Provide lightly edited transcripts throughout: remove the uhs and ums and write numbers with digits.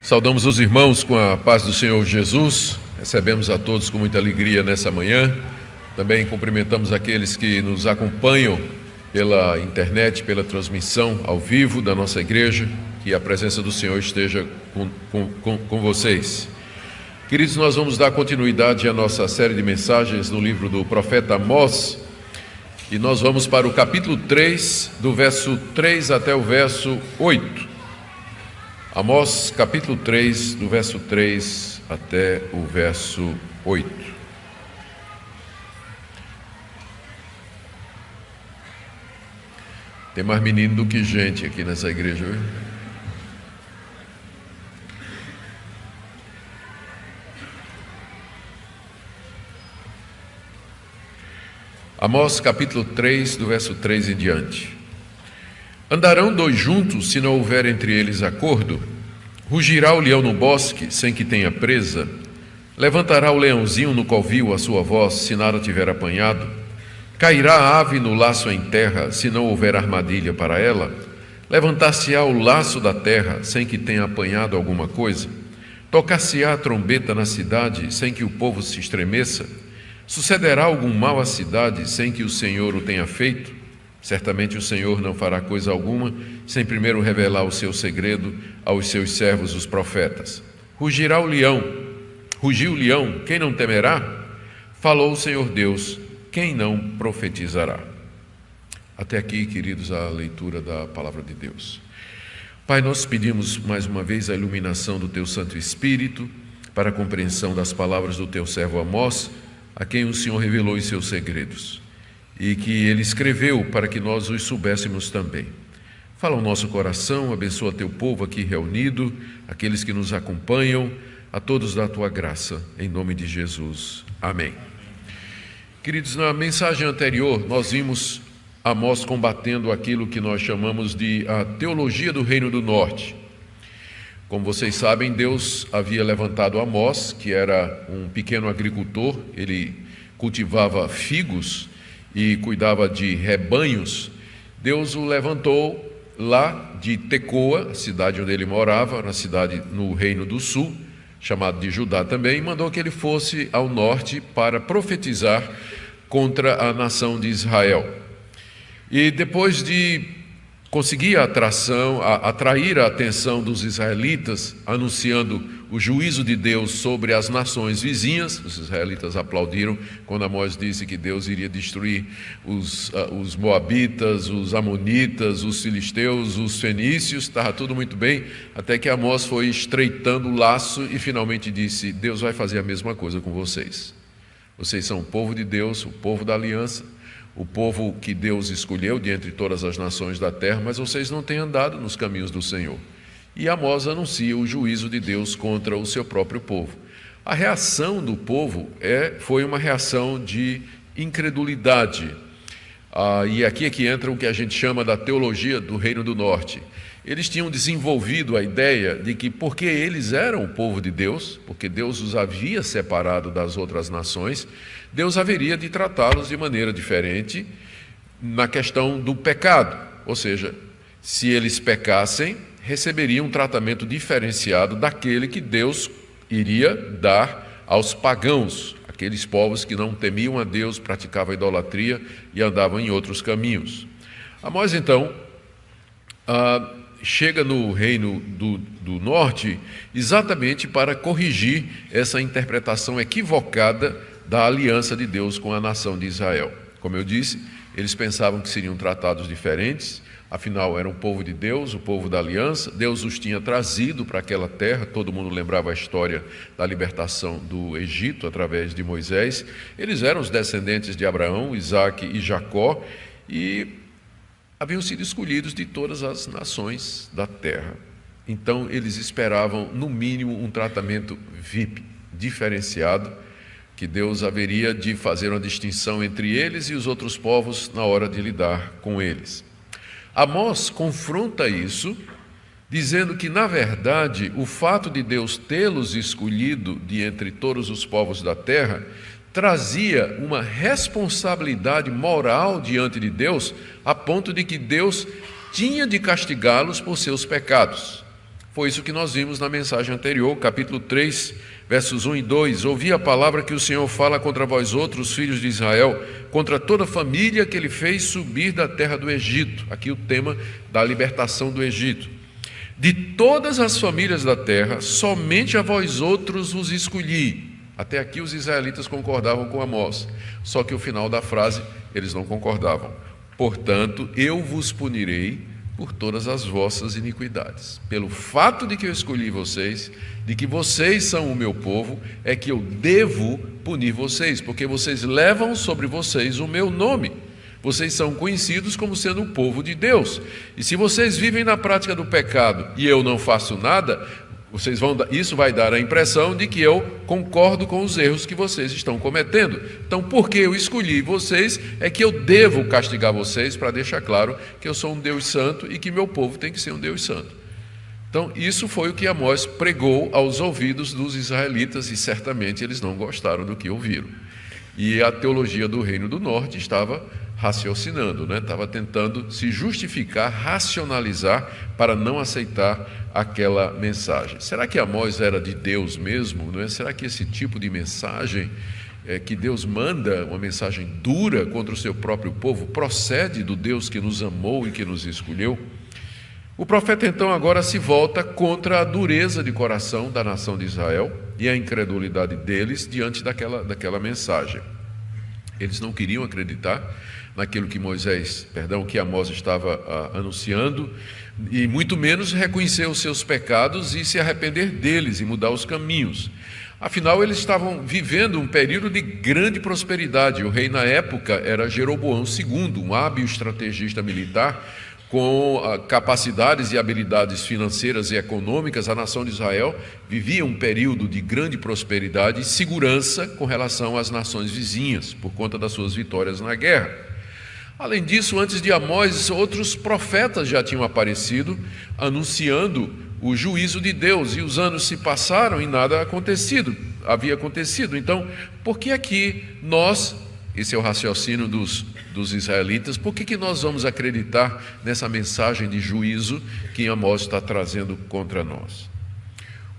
Saudamos os irmãos com a paz do Senhor Jesus, recebemos a todos com muita alegria nessa manhã. Também cumprimentamos aqueles que nos acompanham pela internet, pela transmissão ao vivo da nossa igreja, que a presença do Senhor esteja com vocês. Queridos, nós vamos dar continuidade à nossa série de mensagens no livro do profeta Amós, e nós vamos para o capítulo 3, do verso 3 até o verso 8. Amós, capítulo 3, do verso 3 até o verso 8. Tem mais menino do que gente aqui nessa igreja, viu? Amós, capítulo 3, do verso 3 em diante. Andarão dois juntos, se não houver entre eles acordo? Rugirá o leão no bosque, sem que tenha presa? Levantará o leãozinho no covil a sua voz, se nada tiver apanhado? Cairá a ave no laço em terra, se não houver armadilha para ela? Levantar-se-á o laço da terra, sem que tenha apanhado alguma coisa? Tocar-se-á a trombeta na cidade, sem que o povo se estremeça? Sucederá algum mal à cidade, sem que o Senhor o tenha feito? Certamente o Senhor não fará coisa alguma, sem primeiro revelar o seu segredo aos seus servos, os profetas. Rugiu o leão, quem não temerá? Falou o Senhor Deus, quem não profetizará? Até aqui, queridos, a leitura da palavra de Deus. Pai, nós pedimos mais uma vez a iluminação do Teu Santo Espírito para a compreensão das palavras do Teu servo Amós, a quem o Senhor revelou os seus segredos, e que ele escreveu para que nós os soubéssemos também. Fala o nosso coração, abençoa teu povo aqui reunido, aqueles que nos acompanham, a todos da tua graça, em nome de Jesus. Amém. Queridos, na mensagem anterior, nós vimos Amós combatendo aquilo que nós chamamos de a teologia do Reino do Norte. Como vocês sabem, Deus havia levantado Amós, que era um pequeno agricultor, ele cultivava figos e cuidava de rebanhos. Deus o levantou lá de Tecoa, a cidade onde ele morava, na cidade no Reino do Sul, chamado de Judá também, e mandou que ele fosse ao norte para profetizar contra a nação de Israel. E depois de conseguir atrair a atenção dos israelitas, anunciando o juízo de Deus sobre as nações vizinhas, os israelitas aplaudiram quando Amós disse que Deus iria destruir os moabitas, os amonitas, os filisteus, os fenícios, estava tudo muito bem, até que Amós foi estreitando o laço e finalmente disse: Deus vai fazer a mesma coisa com vocês. Vocês são o povo de Deus, o povo da aliança, o povo que Deus escolheu de entre todas as nações da terra, mas vocês não têm andado nos caminhos do Senhor. E Amós anuncia o juízo de Deus contra o seu próprio povo. A reação do povo foi uma reação de incredulidade. E aqui é que entra o que a gente chama da teologia do Reino do Norte. Eles tinham desenvolvido a ideia de que porque eles eram o povo de Deus, porque Deus os havia separado das outras nações, Deus haveria de tratá-los de maneira diferente na questão do pecado. Ou seja, se eles pecassem, receberiam um tratamento diferenciado daquele que Deus iria dar aos pagãos, aqueles povos que não temiam a Deus, praticavam a idolatria e andavam em outros caminhos. Amós, então, chega no Reino do Norte exatamente para corrigir essa interpretação equivocada da aliança de Deus com a nação de Israel. Como eu disse, eles pensavam que seriam tratados diferentes, afinal eram o povo de Deus, o povo da aliança. Deus os tinha trazido para aquela terra, todo mundo lembrava a história da libertação do Egito através de Moisés. Eles eram os descendentes de Abraão, Isaque e Jacó, e haviam sido escolhidos de todas as nações da terra. Então eles esperavam, no mínimo, um tratamento VIP, diferenciado, que Deus haveria de fazer uma distinção entre eles e os outros povos na hora de lidar com eles. Amós confronta isso, dizendo que, na verdade, o fato de Deus tê-los escolhido de entre todos os povos da terra trazia uma responsabilidade moral diante de Deus, a ponto de que Deus tinha de castigá-los por seus pecados. Foi isso que nós vimos na mensagem anterior, capítulo 3, versos 1 e 2. Ouvi a palavra que o Senhor fala contra vós outros, filhos de Israel, contra toda a família que ele fez subir da terra do Egito. Aqui o tema da libertação do Egito. De todas as famílias da terra, somente a vós outros vos escolhi. Até aqui os israelitas concordavam com Amós, só que o final da frase eles não concordavam. Portanto, eu vos punirei por todas as vossas iniquidades. Pelo fato de que eu escolhi vocês, de que vocês são o meu povo, é que eu devo punir vocês, porque vocês levam sobre vocês o meu nome. Vocês são conhecidos como sendo o povo de Deus. E se vocês vivem na prática do pecado e eu não faço nada, isso vai dar a impressão de que eu concordo com os erros que vocês estão cometendo. Então, porque eu escolhi vocês, é que eu devo castigar vocês, para deixar claro que eu sou um Deus santo e que meu povo tem que ser um Deus santo. Então, isso foi o que Amós pregou aos ouvidos dos israelitas, e certamente eles não gostaram do que ouviram. E a teologia do Reino do Norte estava raciocinando, estava tentando se justificar, racionalizar para não aceitar aquela mensagem. Será que Amós era de Deus mesmo? Será que esse tipo de mensagem que Deus manda, uma mensagem dura contra o seu próprio povo, procede do Deus que nos amou e que nos escolheu? O profeta então agora se volta contra a dureza de coração da nação de Israel e a incredulidade deles diante daquela mensagem. Eles não queriam acreditar naquilo que Amós estava anunciando, e muito menos reconhecer os seus pecados e se arrepender deles e mudar os caminhos. Afinal, eles estavam vivendo um período de grande prosperidade. O rei na época era Jeroboão II, um hábil estrategista militar, com capacidades e habilidades financeiras e econômicas. A nação de Israel vivia um período de grande prosperidade e segurança com relação às nações vizinhas, por conta das suas vitórias na guerra. Além disso, antes de Amós, outros profetas já tinham aparecido, anunciando o juízo de Deus, e os anos se passaram e nada havia acontecido. Então, por que aqui esse é o raciocínio dos israelitas, por que nós vamos acreditar nessa mensagem de juízo que Amós está trazendo contra nós?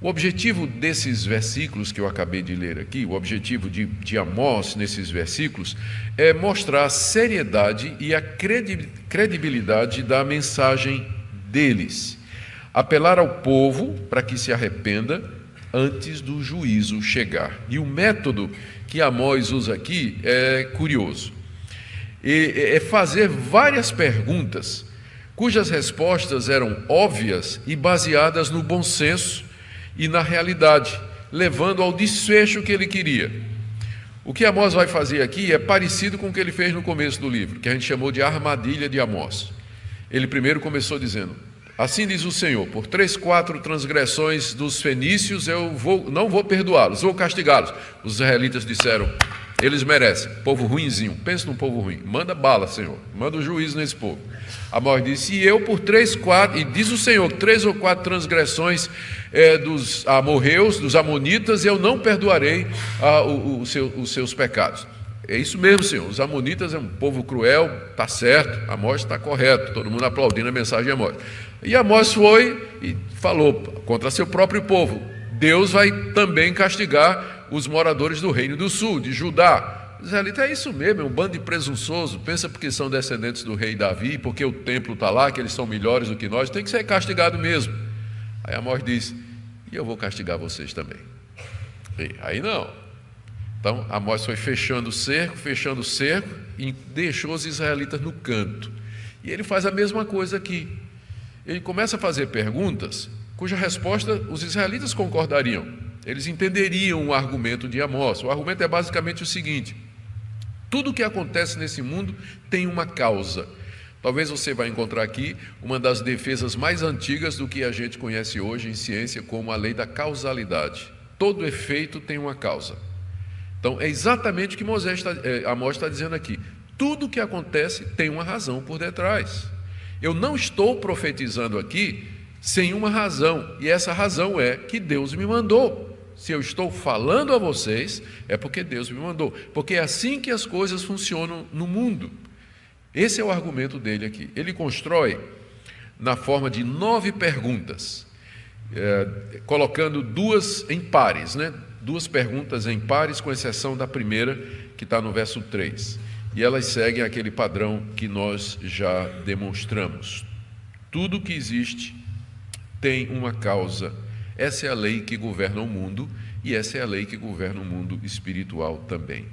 O objetivo desses versículos que eu acabei de ler aqui, o objetivo de Amós nesses versículos, é mostrar a seriedade e a credibilidade da mensagem deles. Apelar ao povo para que se arrependa antes do juízo chegar. E o método que Amós usa aqui é curioso. É fazer várias perguntas, cujas respostas eram óbvias e baseadas no bom senso e na realidade, levando ao desfecho que ele queria. O que Amós vai fazer aqui é parecido com o que ele fez no começo do livro, que a gente chamou de armadilha de Amós. Ele primeiro começou dizendo: assim diz o Senhor, por 3-4 transgressões dos fenícios não vou perdoá-los, vou castigá-los. Os israelitas disseram: eles merecem, povo ruinzinho, pensa num povo ruim, manda bala, Senhor, manda o juízo nesse povo. Amós disse: e eu por 3-4, e diz o Senhor, 3 ou 4 transgressões dos amorreus, dos amonitas, eu não perdoarei os seus pecados. É isso mesmo, Senhor, os amonitas é um povo cruel, está certo, Amós está correto, todo mundo aplaudindo a mensagem de Amós. E Amós foi e falou contra seu próprio povo: Deus vai também castigar os moradores do Reino do Sul, de Judá. Israelita, é isso mesmo, é um bando de presunçoso, pensa porque são descendentes do rei Davi, porque o templo está lá, que eles são melhores do que nós, tem que ser castigado mesmo. Aí Amós diz: e eu vou castigar vocês também. E aí não. Então Amós foi fechando o cerco e deixou os israelitas no canto. E ele faz a mesma coisa aqui. Ele começa a fazer perguntas cuja resposta os israelitas concordariam. Eles entenderiam o argumento de Amós. O argumento é basicamente o seguinte: tudo o que acontece nesse mundo tem uma causa. Talvez você vai encontrar aqui uma das defesas mais antigas do que a gente conhece hoje em ciência como a lei da causalidade. Todo efeito tem uma causa. Então, é exatamente o que Amós está dizendo aqui. Tudo o que acontece tem uma razão por detrás. Eu não estou profetizando aqui sem uma razão, e essa razão é que Deus me mandou. Se eu estou falando a vocês, é porque Deus me mandou, porque é assim que as coisas funcionam no mundo. Esse é o argumento dele aqui. Ele constrói na forma de 9 perguntas. colocando duas em pares, né? Duas perguntas em pares, com exceção da primeira, que está no verso 3. E elas seguem aquele padrão que nós já demonstramos. Tudo que existe tem uma causa. Essa é a lei que governa o mundo, e essa é a lei que governa o mundo espiritual também.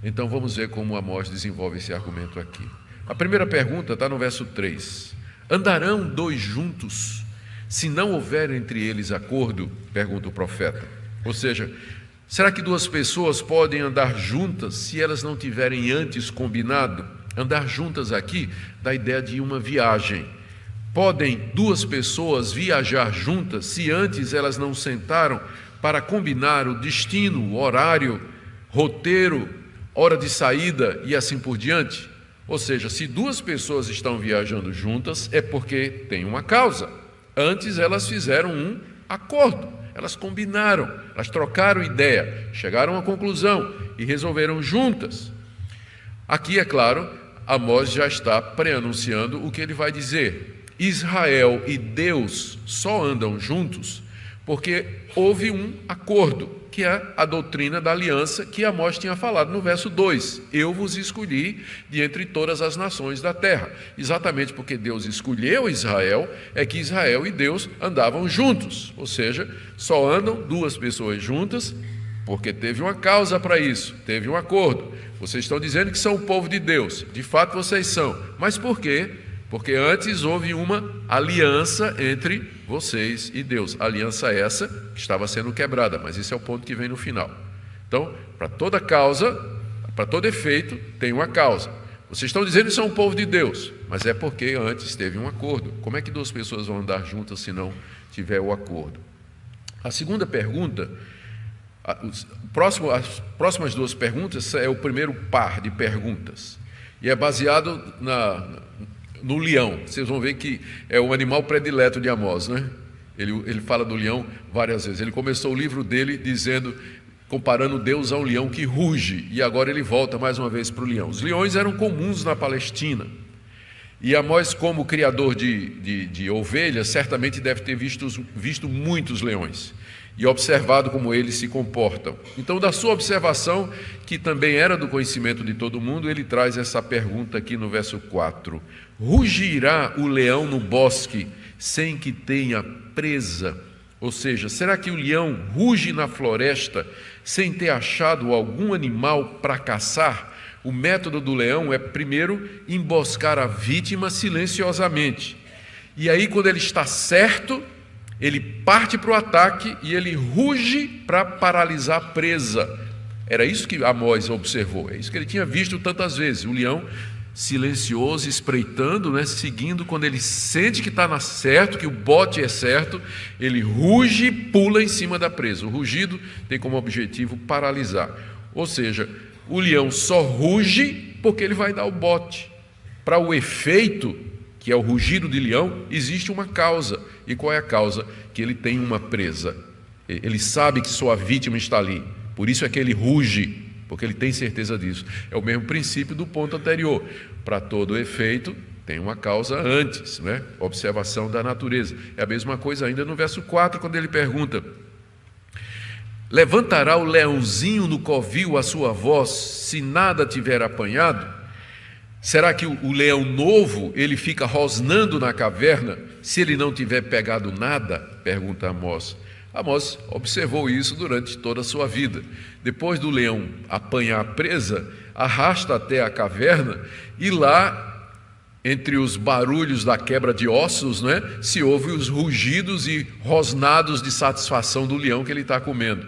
Então vamos ver como Amós desenvolve esse argumento aqui. A primeira pergunta está no verso 3. Andarão dois juntos, se não houver entre eles acordo? Pergunta o profeta. Ou seja, será que duas pessoas podem andar juntas se elas não tiverem antes combinado? Andar juntas aqui dá a ideia de uma viagem. Podem duas pessoas viajar juntas se antes elas não sentaram para combinar o destino, o horário, roteiro, hora de saída e assim por diante? Ou seja, se duas pessoas estão viajando juntas, é porque tem uma causa. Antes elas fizeram um acordo, elas combinaram, elas trocaram ideia, chegaram à conclusão e resolveram juntas. Aqui, é claro, Amós já está pré-anunciando o que ele vai dizer. Israel e Deus só andam juntos porque houve um acordo, que é a doutrina da aliança que Amós tinha falado no verso 2. Eu vos escolhi de entre todas as nações da terra. Exatamente porque Deus escolheu Israel, é que Israel e Deus andavam juntos. Ou seja, só andam duas pessoas juntas porque teve uma causa para isso, teve um acordo. Vocês estão dizendo que são o povo de Deus. De fato vocês são. Mas por quê? Porque antes houve uma aliança entre vocês e Deus. Aliança essa que estava sendo quebrada, mas esse é o ponto que vem no final. Então, para toda causa, para todo efeito, tem uma causa. Vocês estão dizendo que são o povo de Deus, mas é porque antes teve um acordo. Como é que duas pessoas vão andar juntas se não tiver o acordo? A segunda pergunta, as próximas duas perguntas é o primeiro par de perguntas. E é baseado no leão. Vocês vão ver que é o animal predileto de Amós, né? Ele fala do leão várias vezes. Ele começou o livro dele comparando Deus a um leão que ruge, e agora ele volta mais uma vez para o leão. Os leões eram comuns na Palestina, e Amós, como criador de ovelhas, certamente deve ter visto muitos leões e observado como eles se comportam. Então, da sua observação, que também era do conhecimento de todo mundo, ele traz essa pergunta aqui no verso 4. Rugirá o leão no bosque sem que tenha presa? Ou seja, será que o leão ruge na floresta sem ter achado algum animal para caçar? O método do leão é primeiro emboscar a vítima silenciosamente. E aí, quando ele está certo, ele parte para o ataque e ele ruge para paralisar a presa. Era isso que Amós observou, é isso que ele tinha visto tantas vezes. O leão silencioso, espreitando, né, seguindo. Quando ele sente que está certo, que o bote é certo, ele ruge e pula em cima da presa. O rugido tem como objetivo paralisar. Ou seja, o leão só ruge porque ele vai dar o bote. Para o efeito, que é o rugido de leão, existe uma causa. E qual é a causa? Que ele tem uma presa. Ele sabe que sua vítima está ali. Por isso é que ele ruge, porque ele tem certeza disso. É o mesmo princípio do ponto anterior. Para todo efeito, tem uma causa antes, né? Observação da natureza. É a mesma coisa ainda no verso 4, quando ele pergunta: levantará o leãozinho no covil a sua voz, se nada tiver apanhado? Será que o leão novo, ele fica rosnando na caverna, se ele não tiver pegado nada? Pergunta Amós. Amós observou isso durante toda a sua vida. Depois do leão apanhar a presa, arrasta até a caverna, e lá, entre os barulhos da quebra de ossos, né, se ouve os rugidos e rosnados de satisfação do leão que ele está comendo.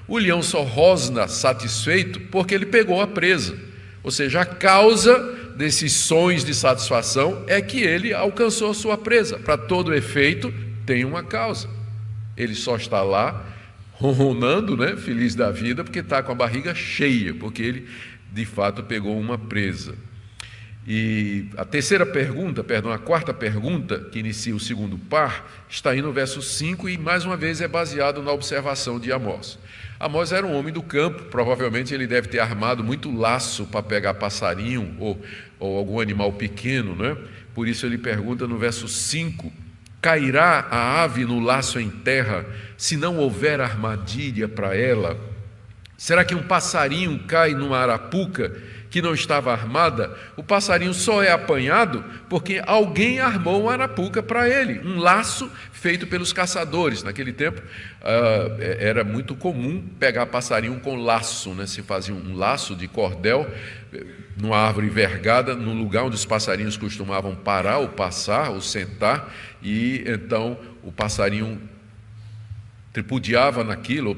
O leão só rosna satisfeito porque ele pegou a presa. Ou seja, a causa desses sons de satisfação é que ele alcançou a sua presa. Para todo efeito, tem uma causa. Ele só está lá ronronando, né, feliz da vida, porque está com a barriga cheia, porque ele de fato pegou uma presa. E a quarta pergunta, que inicia o segundo par, está aí no verso 5 e mais uma vez é baseado na observação de Amós. Amós era um homem do campo, provavelmente ele deve ter armado muito laço para pegar passarinho ou algum animal pequeno, né? Por isso ele pergunta no verso 5, Cairá a ave no laço em terra, se não houver armadilha para ela? Será que um passarinho cai numa arapuca que não estava armada? O passarinho só é apanhado porque alguém armou uma arapuca para ele, um laço feito pelos caçadores. Naquele tempo era muito comum pegar passarinho com laço, né? Se fazia um laço de cordel numa árvore vergada, no lugar onde os passarinhos costumavam parar ou passar ou sentar, e então o passarinho tripudiava naquilo, ou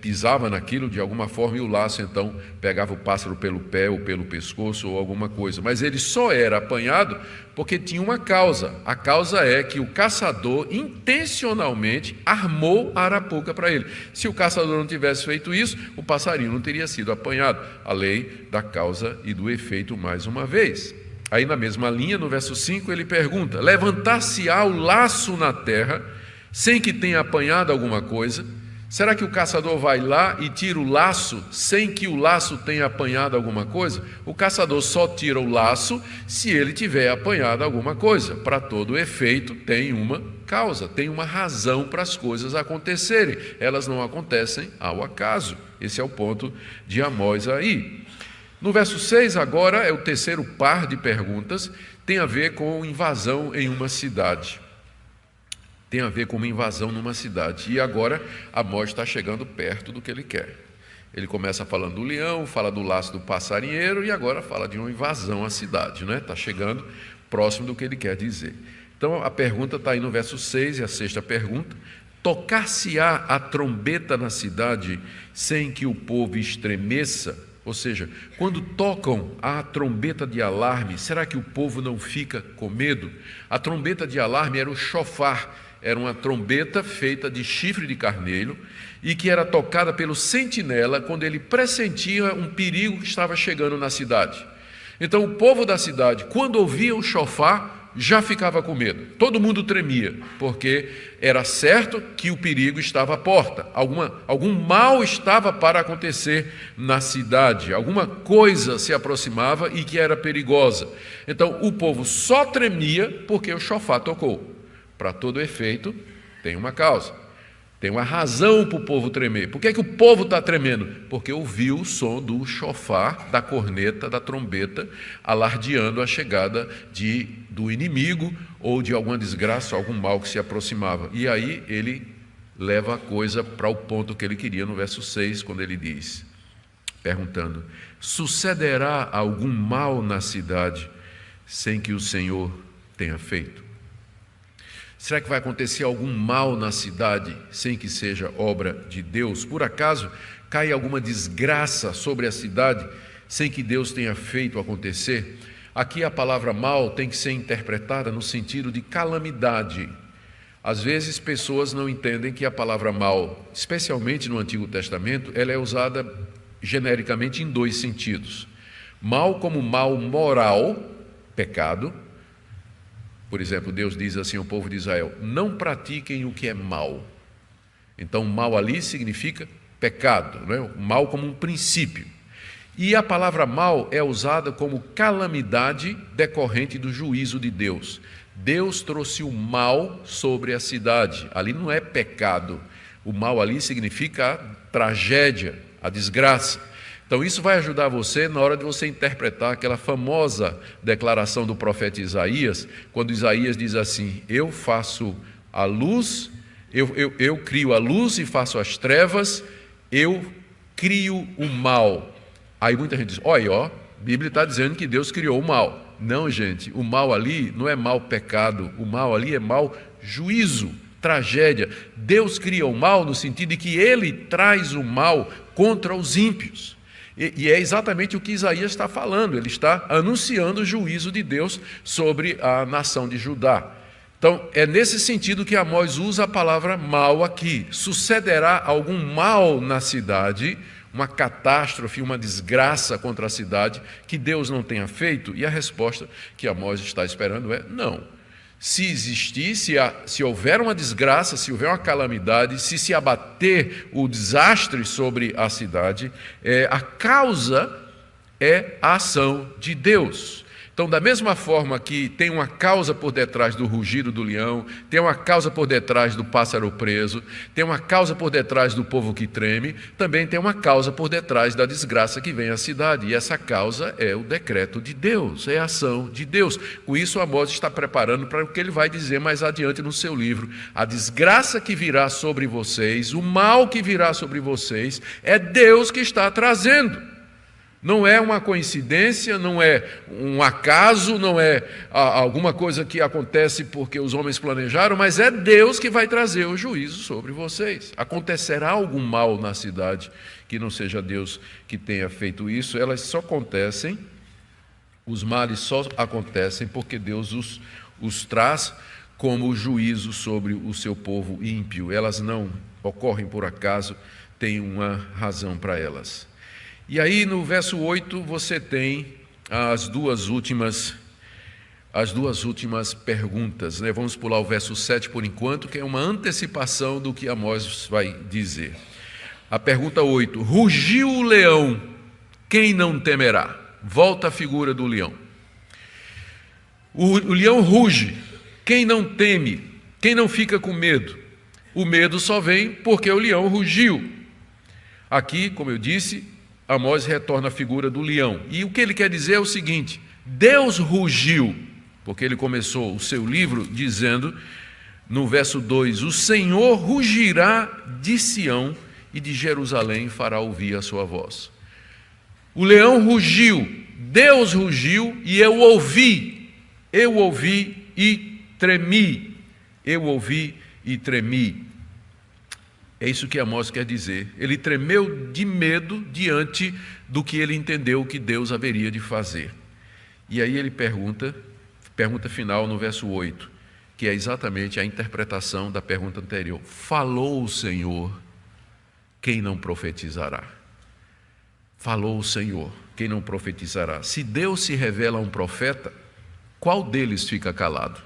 pisava naquilo de alguma forma, e o laço então pegava o pássaro pelo pé ou pelo pescoço ou alguma coisa. Mas ele só era apanhado porque tinha uma causa. A causa é que o caçador intencionalmente armou a arapuca para ele. Se o caçador não tivesse feito isso, o passarinho não teria sido apanhado. A lei da causa e do efeito mais uma vez. Aí na mesma linha, no verso 5, ele pergunta: levantar-se-á o laço na terra sem que tenha apanhado alguma coisa? Será que o caçador vai lá e tira o laço sem que o laço tenha apanhado alguma coisa? O caçador só tira o laço se ele tiver apanhado alguma coisa. Para todo efeito, tem uma causa, tem uma razão para as coisas acontecerem. Elas não acontecem ao acaso. Esse é o ponto de Amós aí. No verso 6, agora, é o terceiro par de perguntas, tem a ver com invasão em uma cidade. Tem a ver com uma invasão numa cidade. E agora Amós está chegando perto do que ele quer. Ele começa falando do leão, fala do laço do passarinheiro e agora fala de uma invasão à cidade, né? Está chegando próximo do que ele quer dizer. Então a pergunta está aí no verso 6, e a sexta pergunta: tocar-se-á a trombeta na cidade sem que o povo estremeça? Ou seja, quando tocam a trombeta de alarme, será que o povo não fica com medo? A trombeta de alarme era o chofar. Era uma trombeta feita de chifre de carneiro e que era tocada pelo sentinela quando ele pressentia um perigo que estava chegando na cidade. Então o povo da cidade, quando ouvia o chofar, já ficava com medo. Todo mundo tremia, porque era certo que o perigo estava à porta. Algum mal estava para acontecer na cidade. Alguma coisa se aproximava e que era perigosa. Então o povo só tremia porque o chofar tocou. Para todo efeito, tem uma causa, tem uma razão para o povo tremer. Por que é que o povo está tremendo? Porque ouviu o som do chofar, da corneta, da trombeta, alardeando a chegada do inimigo ou de alguma desgraça, algum mal que se aproximava. E aí ele leva a coisa para o ponto que ele queria no verso 6, quando ele diz, perguntando: sucederá algum mal na cidade sem que o Senhor tenha feito? Será que vai acontecer algum mal na cidade sem que seja obra de Deus? Por acaso cai alguma desgraça sobre a cidade sem que Deus tenha feito acontecer? Aqui a palavra mal tem que ser interpretada no sentido de calamidade. Às vezes pessoas não entendem que a palavra mal, especialmente no Antigo Testamento, ela é usada genericamente em dois sentidos. Mal como mal moral, pecado. Por exemplo, Deus diz assim ao povo de Israel: não pratiquem o que é mal. Então, mal ali significa pecado, né? Mal como um princípio. E a palavra mal é usada como calamidade decorrente do juízo de Deus. Deus trouxe o mal sobre a cidade. Ali não é pecado. O mal ali significa a tragédia, a desgraça. Então isso vai ajudar você na hora de você interpretar aquela famosa declaração do profeta Isaías, quando Isaías diz assim: eu faço a luz, eu crio a luz e faço as trevas, eu crio o mal. Aí muita gente diz: olha, a Bíblia está dizendo que Deus criou o mal. Não, gente, o mal ali não é mal pecado, o mal ali é mal juízo, tragédia. Deus cria o mal no sentido de que Ele traz o mal contra os ímpios. E é exatamente o que Isaías está falando. Ele está anunciando o juízo de Deus sobre a nação de Judá. Então, é nesse sentido que Amós usa a palavra mal aqui. Sucederá algum mal na cidade, uma catástrofe, uma desgraça contra a cidade, que Deus não tenha feito? E a resposta que Amós está esperando é não. Se existir, se houver uma desgraça, se houver uma calamidade, se abater o desastre sobre a cidade, a causa é a ação de Deus. Então, da mesma forma que tem uma causa por detrás do rugido do leão, tem uma causa por detrás do pássaro preso, tem uma causa por detrás do povo que treme, também tem uma causa por detrás da desgraça que vem à cidade. E essa causa é o decreto de Deus, é a ação de Deus. Com isso, Amós está preparando para o que ele vai dizer mais adiante no seu livro. A desgraça que virá sobre vocês, o mal que virá sobre vocês, é Deus que está trazendo. Não é uma coincidência, não é um acaso, não é alguma coisa que acontece porque os homens planejaram, mas é Deus que vai trazer o juízo sobre vocês. Acontecerá algum mal na cidade que não seja Deus que tenha feito isso, elas só acontecem, os males só acontecem porque Deus os traz como juízo sobre o seu povo ímpio. Elas não ocorrem por acaso, tem uma razão para elas. E aí no verso 8 você tem as duas últimas perguntas, né? Vamos pular o verso 7 por enquanto, que é uma antecipação do que Amós vai dizer. A pergunta 8, rugiu o leão, quem não temerá? Volta a figura do leão. O leão ruge, quem não teme? Quem não fica com medo? O medo só vem porque o leão rugiu. Aqui, como eu disse, Amós retorna à figura do leão. E o que ele quer dizer é o seguinte: Deus rugiu, porque ele começou o seu livro dizendo, no verso 2, o Senhor rugirá de Sião e de Jerusalém fará ouvir a sua voz. O leão rugiu, Deus rugiu e eu ouvi e tremi. Eu ouvi e tremi. É isso que Amós quer dizer. Ele tremeu de medo diante do que ele entendeu que Deus haveria de fazer. E aí ele pergunta final no verso 8, que é exatamente a interpretação da pergunta anterior. Falou o Senhor, quem não profetizará? Falou o Senhor, quem não profetizará? Se Deus se revela a um profeta, qual deles fica calado?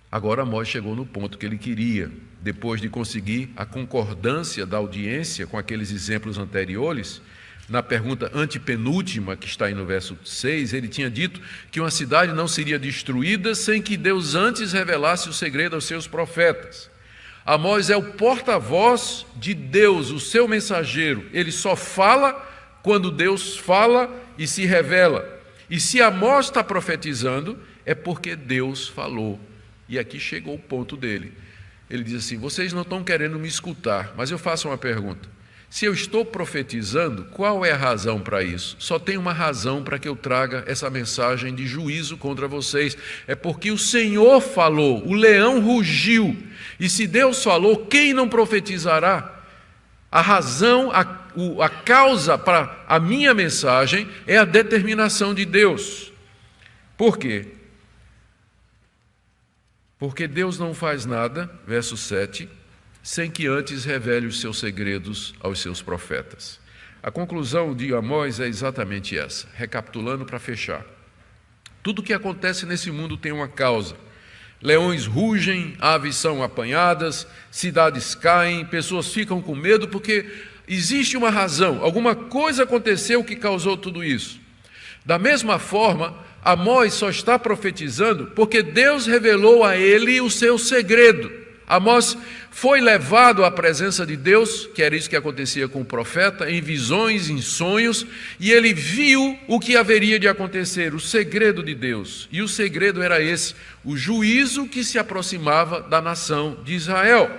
Agora Amós chegou no ponto que ele queria, depois de conseguir a concordância da audiência com aqueles exemplos anteriores. Na pergunta antepenúltima, que está aí no verso 6, ele tinha dito que uma cidade não seria destruída sem que Deus antes revelasse o segredo aos seus profetas. Amós é o porta-voz de Deus, o seu mensageiro. Ele só fala quando Deus fala e se revela. E se Amós está profetizando, é porque Deus falou. E aqui chegou o ponto dele. Ele diz assim: vocês não estão querendo me escutar, mas eu faço uma pergunta. Se eu estou profetizando, qual é a razão para isso? Só tem uma razão para que eu traga essa mensagem de juízo contra vocês. É porque o Senhor falou, o leão rugiu. E se Deus falou, quem não profetizará? A razão, a causa para a minha mensagem é a determinação de Deus. Por quê? Porque Deus não faz nada, verso 7, sem que antes revele os seus segredos aos seus profetas. A conclusão de Amós é exatamente essa, recapitulando para fechar. Tudo o que acontece nesse mundo tem uma causa. Leões rugem, aves são apanhadas, cidades caem, pessoas ficam com medo porque existe uma razão, alguma coisa aconteceu que causou tudo isso. Da mesma forma, Amós só está profetizando porque Deus revelou a ele o seu segredo. Amós foi levado à presença de Deus, que era isso que acontecia com o profeta, em visões, em sonhos, e ele viu o que haveria de acontecer, o segredo de Deus. E o segredo era esse, o juízo que se aproximava da nação de Israel.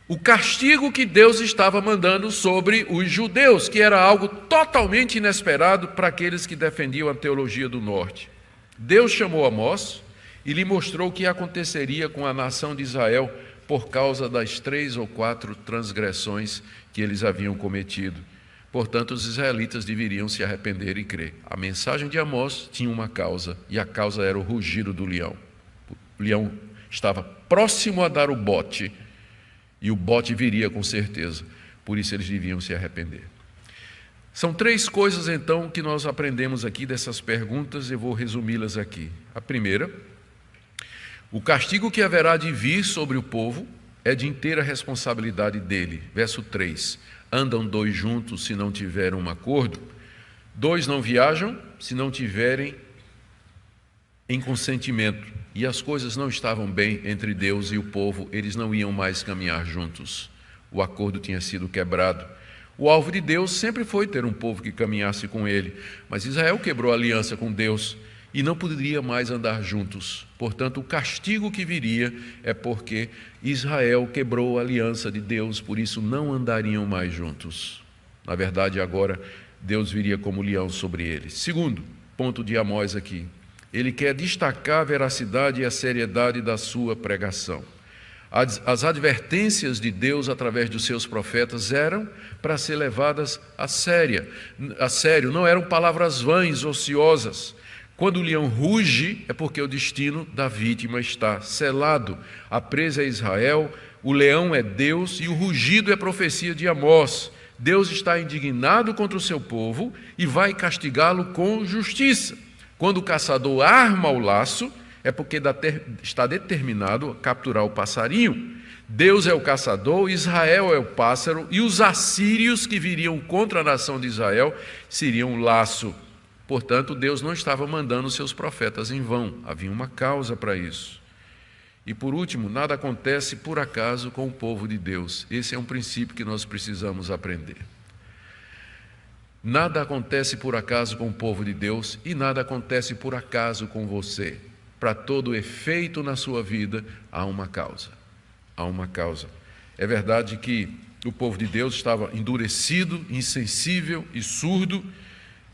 O castigo que Deus estava mandando sobre os judeus, que era algo totalmente inesperado para aqueles que defendiam a teologia do norte. Deus chamou Amós e lhe mostrou o que aconteceria com a nação de Israel por causa das 3 ou 4 transgressões que eles haviam cometido. Portanto, os israelitas deveriam se arrepender e crer. A mensagem de Amós tinha uma causa, e a causa era o rugido do leão. O leão estava próximo a dar o bote, e o bote viria com certeza, por isso eles deviam se arrepender. São 3 coisas, então, que nós aprendemos aqui dessas perguntas, eu vou resumi-las aqui. A primeira, o castigo que haverá de vir sobre o povo é de inteira responsabilidade dele. Verso 3, andam 2 juntos se não tiverem um acordo, 2 não viajam se não tiverem em consentimento, e as coisas não estavam bem entre Deus e o povo, eles não iam mais caminhar juntos. O acordo tinha sido quebrado. O alvo de Deus sempre foi ter um povo que caminhasse com ele, mas Israel quebrou a aliança com Deus e não poderia mais andar juntos. Portanto, o castigo que viria é porque Israel quebrou a aliança de Deus, por isso não andariam mais juntos. Na verdade, agora, Deus viria como leão sobre eles. Segundo ponto de Amós aqui, ele quer destacar a veracidade e a seriedade da sua pregação. As advertências de Deus através dos seus profetas eram para ser levadas a sério, não eram palavras vãs, ociosas. Quando o leão ruge, é porque o destino da vítima está selado. A presa é Israel, o leão é Deus e o rugido é profecia de Amós. Deus está indignado contra o seu povo e vai castigá-lo com justiça. Quando o caçador arma o laço, é porque está determinado a capturar o passarinho. Deus é o caçador, Israel é o pássaro, e os assírios que viriam contra a nação de Israel seriam o laço. Portanto, Deus não estava mandando seus profetas em vão, havia uma causa para isso. E por último, nada acontece por acaso com o povo de Deus. Esse é um princípio que nós precisamos aprender. Nada acontece por acaso com o povo de Deus e nada acontece por acaso com você. Para todo efeito na sua vida, há uma causa. Há uma causa. É verdade que o povo de Deus estava endurecido, insensível e surdo,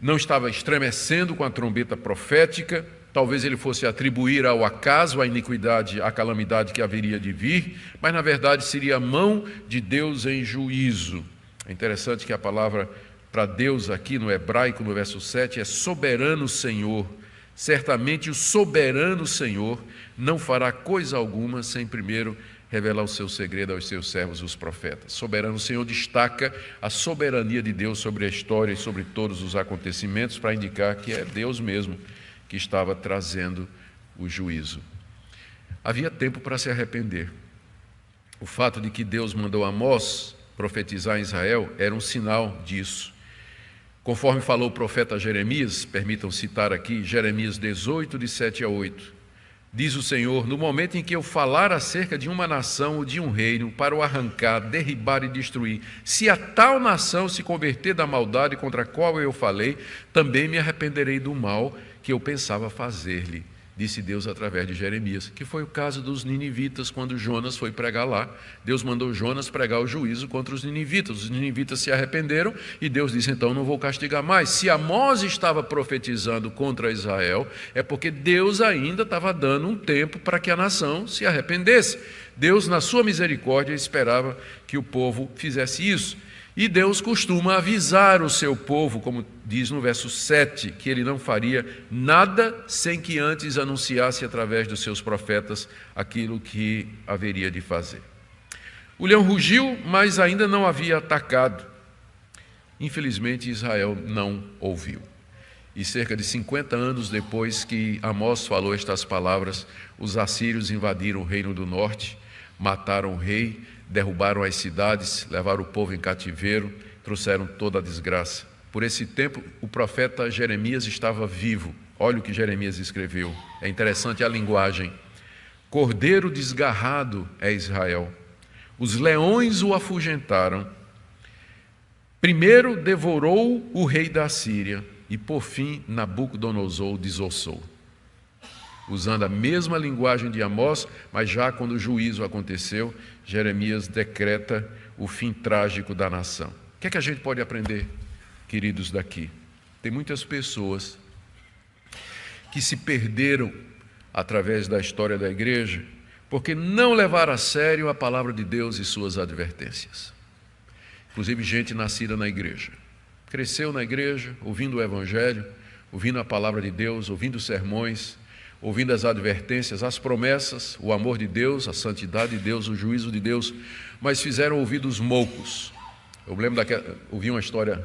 não estava estremecendo com a trombeta profética, talvez ele fosse atribuir ao acaso a iniquidade, a calamidade que haveria de vir, mas na verdade seria a mão de Deus em juízo. É interessante que a palavra para Deus aqui no hebraico, no verso 7, é soberano Senhor. Certamente o soberano Senhor não fará coisa alguma sem primeiro revelar o seu segredo aos seus servos, os profetas. Soberano Senhor destaca a soberania de Deus sobre a história e sobre todos os acontecimentos para indicar que é Deus mesmo que estava trazendo o juízo. Havia tempo para se arrepender. O fato de que Deus mandou Amós profetizar em Israel era um sinal disso. Conforme falou o profeta Jeremias, permitam citar aqui, Jeremias 18, de 7 a 8. Diz o Senhor, no momento em que eu falar acerca de uma nação ou de um reino, para o arrancar, derribar e destruir, se a tal nação se converter da maldade contra a qual eu falei, também me arrependerei do mal que eu pensava fazer-lhe, disse Deus através de Jeremias, que foi o caso dos ninivitas quando Jonas foi pregar lá. Deus mandou Jonas pregar o juízo contra os ninivitas se arrependeram e Deus disse, então não vou castigar mais. Se Amós estava profetizando contra Israel, é porque Deus ainda estava dando um tempo para que a nação se arrependesse. Deus, na sua misericórdia, esperava que o povo fizesse isso. E Deus costuma avisar o seu povo, como diz no verso 7, que ele não faria nada sem que antes anunciasse através dos seus profetas aquilo que haveria de fazer. O leão rugiu, mas ainda não havia atacado. Infelizmente, Israel não ouviu. E cerca de 50 anos depois que Amós falou estas palavras, os assírios invadiram o reino do norte, mataram o rei, derrubaram as cidades, levaram o povo em cativeiro, trouxeram toda a desgraça. Por esse tempo, o profeta Jeremias estava vivo. Olha o que Jeremias escreveu. É interessante a linguagem. Cordeiro desgarrado é Israel. Os leões o afugentaram. Primeiro devorou o rei da Síria e, por fim, Nabucodonosor o desossou. Usando a mesma linguagem de Amós, mas já quando o juízo aconteceu, Jeremias decreta o fim trágico da nação. O que é que a gente pode aprender, queridos, daqui? Tem muitas pessoas que se perderam através da história da igreja porque não levaram a sério a palavra de Deus e suas advertências. Inclusive gente nascida na igreja. Cresceu na igreja, ouvindo o evangelho, ouvindo a palavra de Deus, ouvindo sermões, ouvindo as advertências, as promessas, o amor de Deus, a santidade de Deus, o juízo de Deus, mas fizeram ouvidos moucos. Eu me lembro ouvi uma história,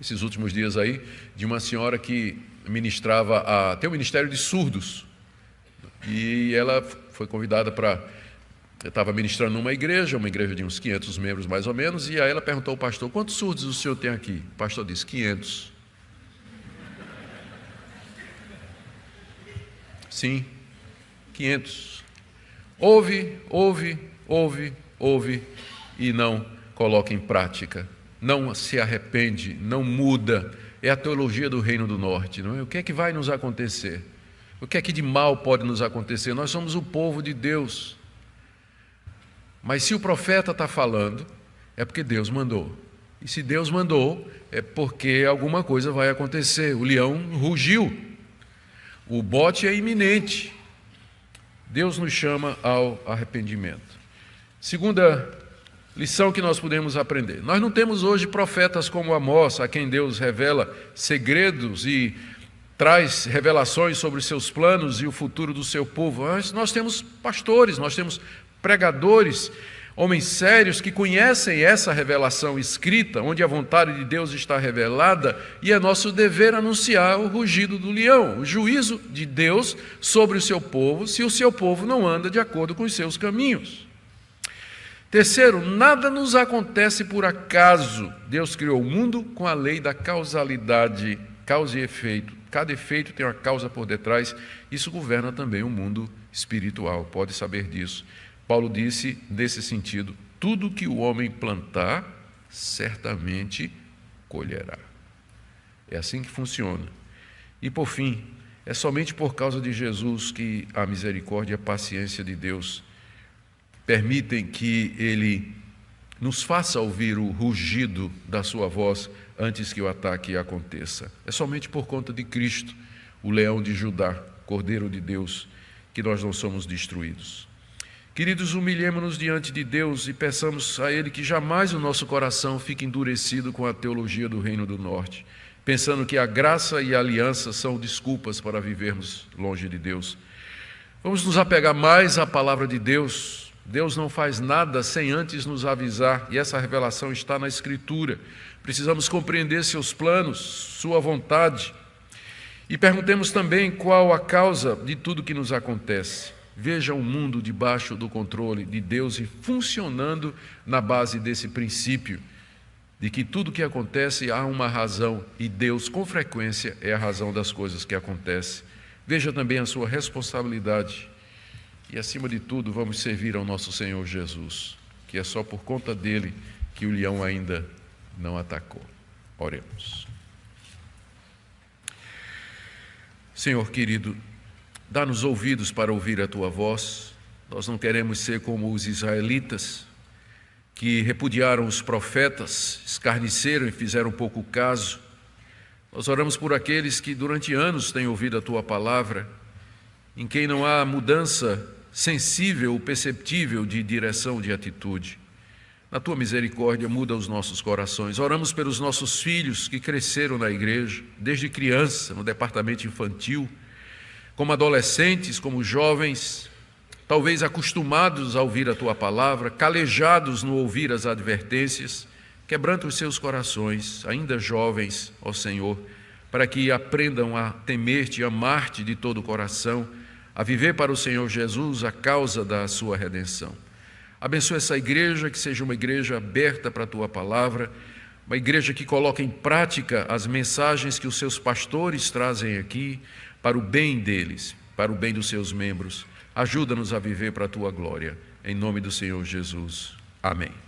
esses últimos dias aí, de uma senhora que ministrava, tem um ministério de surdos, e ela foi convidada para, estava ministrando numa igreja, de uns 500 membros mais ou menos, e aí ela perguntou ao pastor, quantos surdos o senhor tem aqui? O pastor disse, 500. Sim, 500. Ouve e não coloca em prática. Não se arrepende, não muda. É a teologia do Reino do Norte, não é? O que é que vai nos acontecer? O que é que de mal pode nos acontecer? Nós somos o povo de Deus. Mas se o profeta está falando, é porque Deus mandou. E se Deus mandou, é porque alguma coisa vai acontecer. O leão rugiu. O bote é iminente. Deus nos chama ao arrependimento. Segunda lição que nós podemos aprender. Nós não temos hoje profetas como Amós, a quem Deus revela segredos e traz revelações sobre os seus planos e o futuro do seu povo. Nós temos pastores, nós temos pregadores, homens sérios que conhecem essa revelação escrita, onde a vontade de Deus está revelada, e é nosso dever anunciar o rugido do leão, o juízo de Deus sobre o seu povo, se o seu povo não anda de acordo com os seus caminhos. Terceiro, nada nos acontece por acaso. Deus criou o mundo com a lei da causalidade, causa e efeito. Cada efeito tem uma causa por detrás. Isso governa também o mundo espiritual, pode saber disso. Paulo disse, nesse sentido, tudo que o homem plantar, certamente colherá. É assim que funciona. E por fim, é somente por causa de Jesus que a misericórdia e a paciência de Deus permitem que Ele nos faça ouvir o rugido da sua voz antes que o ataque aconteça. É somente por conta de Cristo, o leão de Judá, Cordeiro de Deus, que nós não somos destruídos. Queridos, humilhemo-nos diante de Deus e peçamos a Ele que jamais o nosso coração fique endurecido com a teologia do Reino do Norte, pensando que a graça e a aliança são desculpas para vivermos longe de Deus. Vamos nos apegar mais à palavra de Deus. Deus não faz nada sem antes nos avisar, e essa revelação está na Escritura. Precisamos compreender seus planos, sua vontade, e perguntemos também qual a causa de tudo que nos acontece. Veja o mundo debaixo do controle de Deus e funcionando na base desse princípio, de que tudo que acontece há uma razão, e Deus, com frequência, é a razão das coisas que acontecem. Veja também a sua responsabilidade. E, acima de tudo, vamos servir ao nosso Senhor Jesus, que é só por conta dele que o leão ainda não atacou. Oremos. Senhor querido, dá-nos ouvidos para ouvir a Tua voz. Nós não queremos ser como os israelitas, que repudiaram os profetas, escarneceram e fizeram pouco caso. Nós oramos por aqueles que durante anos têm ouvido a Tua palavra, em quem não há mudança sensível ou perceptível de direção, de atitude. Na Tua misericórdia, muda os nossos corações. Oramos pelos nossos filhos que cresceram na igreja, desde criança, no departamento infantil, como adolescentes, como jovens, talvez acostumados a ouvir a Tua palavra, calejados no ouvir as advertências. Quebranta os seus corações, ainda jovens, ó Senhor, para que aprendam a temer-te e amar-te de todo o coração, a viver para o Senhor Jesus a causa da sua redenção. Abençoa essa igreja, que seja uma igreja aberta para a Tua palavra, uma igreja que coloca em prática as mensagens que os seus pastores trazem aqui, para o bem deles, para o bem dos seus membros. Ajuda-nos a viver para a Tua glória. Em nome do Senhor Jesus. Amém.